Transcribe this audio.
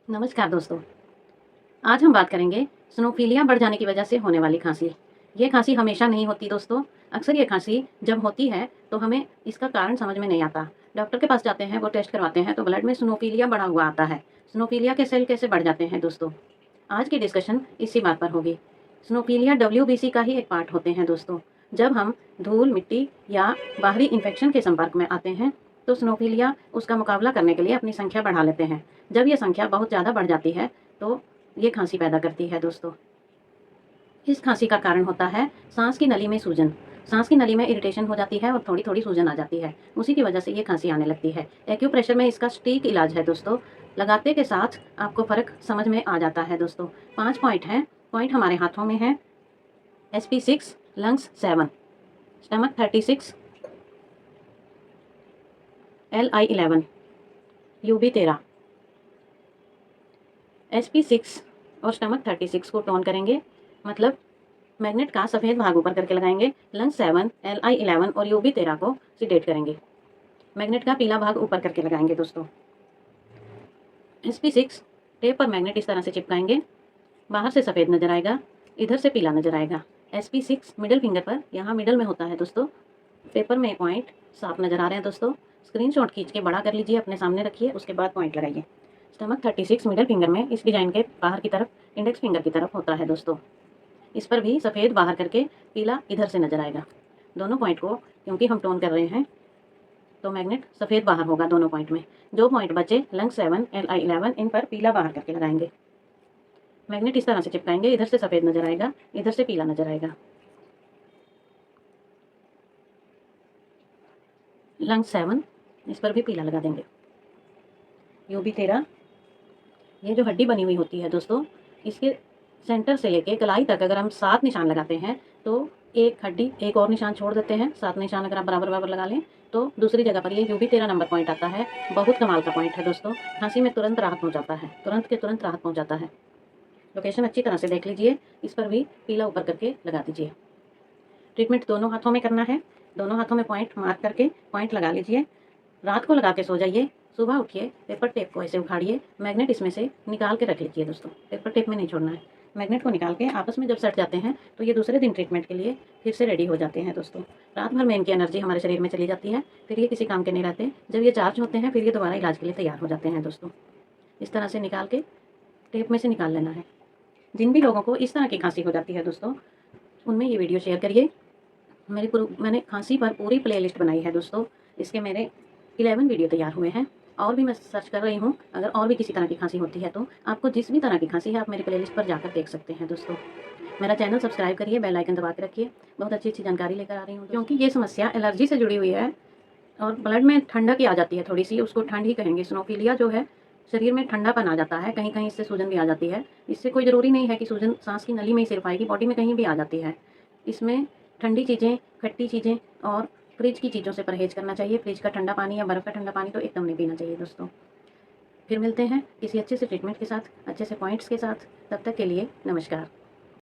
नमस्कार दोस्तों। आज हम बात करेंगे स्नोफिलिया बढ़ जाने की वजह से होने वाली खांसी। ये खांसी हमेशा नहीं होती दोस्तों। अक्सर ये खांसी जब होती है तो हमें इसका कारण समझ में नहीं आता। डॉक्टर के पास जाते हैं, वो टेस्ट करवाते हैं तो ब्लड में स्नोफिलिया बढ़ा हुआ आता है। स्नोफिलिया के सेल कैसे बढ़ जाते हैं दोस्तों? आज की डिस्कशन इसी बात पर होगी। स्नोफिलिया डब्ल्यूबीसी का ही एक पार्ट होते हैं दोस्तों। जब हम धूल, मिट्टी या बाहरी इन्फेक्शन के संपर्क में आते हैं तो स्नोफिलिया उसका मुकाबला करने के लिए अपनी संख्या बढ़ा लेते हैं। जब ये संख्या बहुत ज़्यादा बढ़ जाती है तो ये खांसी पैदा करती है दोस्तों। इस खांसी का कारण होता है सांस की नली में सूजन। सांस की नली में इरिटेशन हो जाती है और थोड़ी थोड़ी सूजन आ जाती है। उसी की वजह से ये खांसी आने लगती है। एक्यूप्रेशर में इसका सटीक इलाज है दोस्तों। लगाते के साथ आपको फ़र्क समझ में आ जाता है दोस्तों। 5 पॉइंट हैं। पॉइंट हमारे हाथों में है। SP6, lungs 7, stomach 36, LI11, UB13। SP6 और स्टमक 36 को टोन करेंगे, मतलब मैग्नेट का सफ़ेद भाग ऊपर करके लगाएंगे। लंग्स 7, LI11 और UB13 को सिडेट करेंगे। मैग्नेट का पीला भाग ऊपर करके लगाएंगे दोस्तों। SP6 टेप पर मैग्नेट इस तरह से चिपकाएंगे। बाहर से सफ़ेद नजर आएगा, इधर से पीला नजर आएगा। SP6 मिडिल फिंगर पर, यहाँ मिडल में होता है दोस्तों। पेपर में पॉइंट साफ नजर आ रहे हैं दोस्तों। स्क्रीनशॉट खींच के बड़ा कर लीजिए, अपने सामने रखिए, उसके बाद पॉइंट लगाइए। स्टमक 36 मिडिल फिंगर में इस डिजाइन के बाहर की तरफ, इंडेक्स फिंगर की तरफ होता है दोस्तों। इस पर भी सफ़ेद बाहर करके पीला इधर से नजर आएगा। दोनों पॉइंट को क्योंकि हम टोन कर रहे हैं तो मैग्नेट सफ़ेद बाहर होगा दोनों पॉइंट में। जो पॉइंट बचे लंग 7, LI11, इन पर पीला बाहर करके लगाएंगे। मैग्नेट इस तरह से चिपकाएंगे, इधर से सफ़ेद नजर आएगा, इधर से पीला नजर आएगा। लंग 7, इस पर भी पीला लगा देंगे। UB13, ये जो हड्डी बनी हुई होती है दोस्तों, इसके सेंटर से लेके कलाई तक अगर हम 7 निशान लगाते हैं तो एक हड्डी एक और निशान छोड़ देते हैं। 7 निशान अगर आप बराबर बराबर लगा लें तो दूसरी जगह पर ये UB13 नंबर पॉइंट आता है। बहुत कमाल का पॉइंट है दोस्तों। खांसी में तुरंत राहत पहुंचाता है, तुरंत के तुरंत राहत पहुंचाता है। लोकेशन अच्छी तरह से देख लीजिए, इस पर भी पीला ऊपर करके लगा दीजिए। ट्रीटमेंट दोनों हाथों में करना है। दोनों हाथों में पॉइंट मार्क करके पॉइंट लगा लीजिए। रात को लगा के सो जाइए। सुबह उठिए, पेपर टेप को ऐसे उखाड़िए, मैग्नेट इसमें से निकाल के रख लीजिए दोस्तों। पेपर टेप में नहीं छोड़ना है। मैग्नेट को निकाल के आपस में जब सट जाते हैं तो ये दूसरे दिन ट्रीटमेंट के लिए फिर से रेडी हो जाते हैं दोस्तों। रात भर में इनकी एनर्जी हमारे शरीर में चली जाती है, फिर ये किसी काम के नहीं रहते। जब ये चार्ज होते हैं फिर ये दोबारा इलाज के लिए तैयार हो जाते हैं दोस्तों। इस तरह से निकाल के टेप में से निकाल लेना है। जिन भी लोगों को इस तरह की खांसी हो जाती है दोस्तों, उनमें ये वीडियो शेयर करिए। मैंने खांसी पर पूरी प्लेलिस्ट बनाई है दोस्तों। इसके मेरे 11 वीडियो तैयार हुए हैं और भी मैं सर्च कर रही हूँ। अगर और भी किसी तरह की खांसी होती है तो आपको जिस भी तरह की खांसी है आप मेरी प्लेलिस्ट पर जाकर देख सकते हैं दोस्तों। मेरा चैनल सब्सक्राइब करिए, बेल आइकन दबा के रखिए। बहुत अच्छी अच्छी जानकारी लेकर आ रही हूँ क्योंकि ये समस्या एलर्जी से जुड़ी हुई है और ब्लड में ठंडक ही आ जाती है थोड़ी सी, उसको ठंड ही कहेंगे। स्नोफिलिया जो है, शरीर में ठंडापन आ जाता है, कहीं कहीं इससे सूजन भी आ जाती है। इससे कोई ज़रूरी नहीं है कि सूजन सांस की नली में ही सिर्फ आएगी, बॉडी में कहीं भी आ जाती है। इसमें ठंडी चीज़ें, खट्टी चीज़ें और फ्रिज की चीज़ों से परहेज़ करना चाहिए। फ्रिज का ठंडा पानी या बर्फ़ का ठंडा पानी तो एकदम नहीं पीना चाहिए दोस्तों। फिर मिलते हैं किसी अच्छे से ट्रीटमेंट के साथ, अच्छे से पॉइंट्स के साथ। तब तक के लिए नमस्कार।